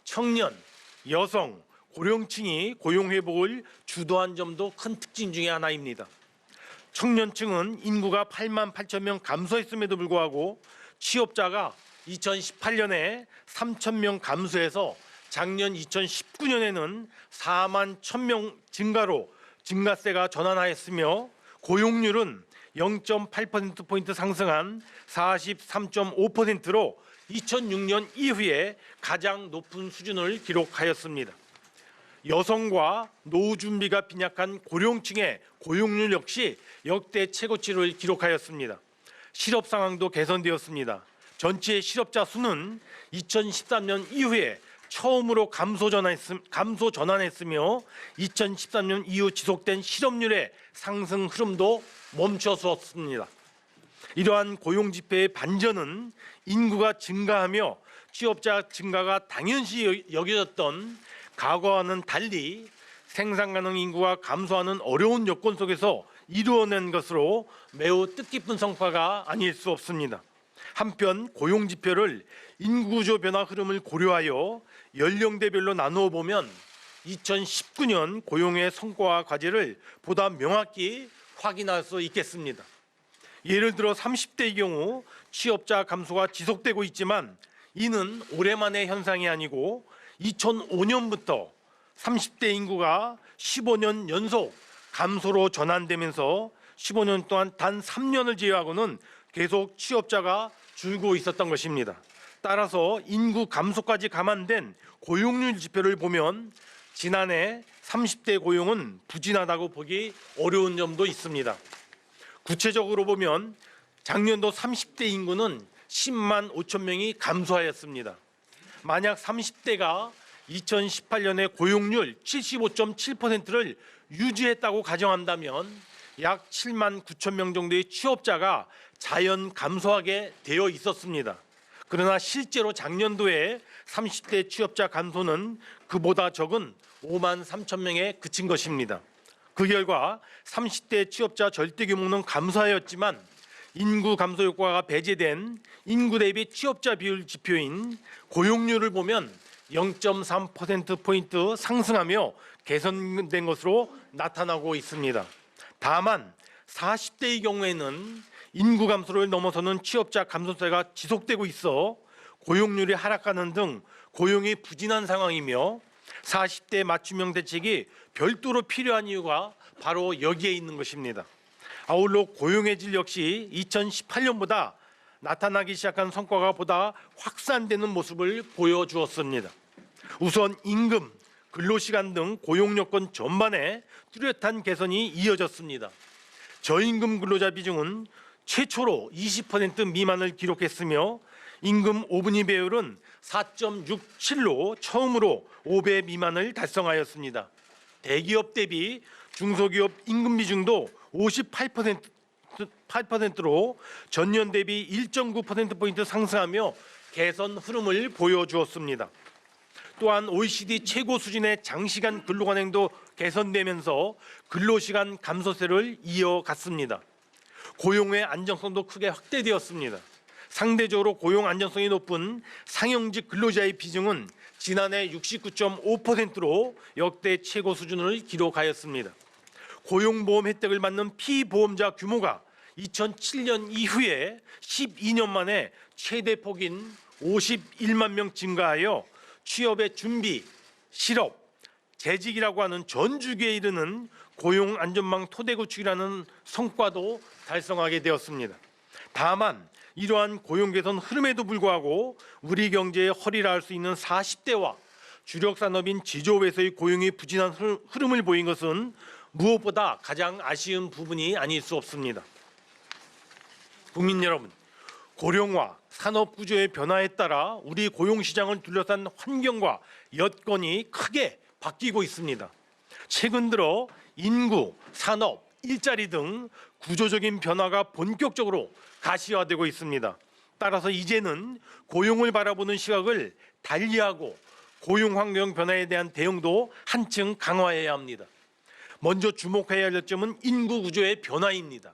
청년, 여성, 고령층이 고용 회복을 주도한 점도 큰 특징 중에 하나입니다. 청년층은 인구가 8만 8천 명 감소했음에도 불구하고 취업자가 2018년에 3천 명 감소해서 작년 2019년에는 4만 1천 명 증가로 증가세가 전환하였으며 고용률은 0.8%포인트 상승한 43.5%로 2006년 이후에 가장 높은 수준을 기록하였습니다. 여성과 노후 준비가 빈약한 고령층의 고용률 역시 역대 최고치를 기록하였습니다. 실업 상황도 개선되었습니다. 전체 실업자 수는 2013년 이후에 처음으로 감소 전환했으며 2013년 이후 지속된 실업률의 상승 흐름도 멈춰섰습니다. 이러한 고용 지표의 반전은 인구가 증가하며 취업자 증가가 당연시 여겨졌던 과거와는 달리 생산 가능 인구가 감소하는 어려운 여건 속에서 이루어낸 것으로 매우 뜻깊은 성과가 아닐 수 없습니다. 한편 고용 지표를 인구 구조 변화 흐름을 고려하여 연령대별로 나누어 보면 2019년 고용의 성과와 과제를 보다 명확히 확인할 수 있겠습니다. 예를 들어 30대의 경우 취업자 감소가 지속되고 있지만 이는 올해만의 현상이 아니고 2005년부터 30대 인구가 15년 연속 감소로 전환되면서 15년 동안 단 3년을 제외하고는 계속 취업자가 줄고 있었던 것입니다. 따라서 인구 감소까지 감안된 고용률 지표를 보면 지난해 30대 고용은 부진하다고 보기 어려운 점도 있습니다. 구체적으로 보면 작년도 30대 인구는 10만 5천 명이 감소하였습니다. 만약 30대가 2018년에 고용률 75.7%를 유지했다고 가정한다면 약 7만 9천 명 정도의 취업자가 자연 감소하게 되어 있었습니다. 그러나 실제로 작년도에 30대 취업자 감소는 그보다 적은 5만 3천 명에 그친 것입니다. 그 결과 30대 취업자 절대 규모는 감소하였지만 인구 감소 효과가 배제된 인구 대비 취업자 비율 지표인 고용률을 보면 0.3%포인트 상승하며 개선된 것으로 나타나고 있습니다. 다만 40대의 경우에는 인구 감소를 넘어서는 취업자 감소세가 지속되고 있어 고용률이 하락하는 등 고용이 부진한 상황이며 40대 맞춤형 대책이 별도로 필요한 이유가 바로 여기에 있는 것입니다. 아울러 고용의 질 역시 2018년보다 나타나기 시작한 성과가 보다 확산되는 모습을 보여주었습니다. 우선 임금, 근로시간 등 고용 여건 전반에 뚜렷한 개선이 이어졌습니다. 저임금 근로자 비중은 최초로 20% 미만을 기록했으며 임금 5분위 배율은 4.67로 처음으로 5배 미만을 달성하였습니다. 대기업 대비 중소기업 임금 비중도 58%로 전년 대비 1.9%포인트 상승하며 개선 흐름을 보여주었습니다. 또한 OECD 최고 수준의 장시간 근로관행도 개선되면서 근로시간 감소세를 이어갔습니다. 고용의 안정성도 크게 확대되었습니다. 상대적으로 고용 안정성이 높은 상용직 근로자의 비중은 지난해 69.5%로 역대 최고 수준을 기록하였습니다. 고용보험 혜택을 받는 피보험자 규모가 2007년 이후에 12년 만에 최대폭인 51만 명 증가하여 취업의 준비, 실업, 재직이라고 하는 전 주기에 이르는 고용 안전망 토대 구축이라는 성과도 달성하게 되었습니다. 다만 이러한 고용 개선 흐름에도 불구하고 우리 경제의 허리를 할 수 있는 40대와 주력 산업인 제조업에서의 고용이 부진한 흐름을 보인 것은 무엇보다 가장 아쉬운 부분이 아닐 수 없습니다. 국민 여러분, 고령화, 산업 구조의 변화에 따라 우리 고용 시장을 둘러싼 환경과 여건이 크게 바뀌고 있습니다. 최근 들어 인구, 산업, 일자리 등 구조적인 변화가 본격적으로 가시화되고 있습니다. 따라서 이제는 고용을 바라보는 시각을 달리하고 고용 환경 변화에 대한 대응도 한층 강화해야 합니다. 먼저 주목해야 할 점은 인구 구조의 변화입니다.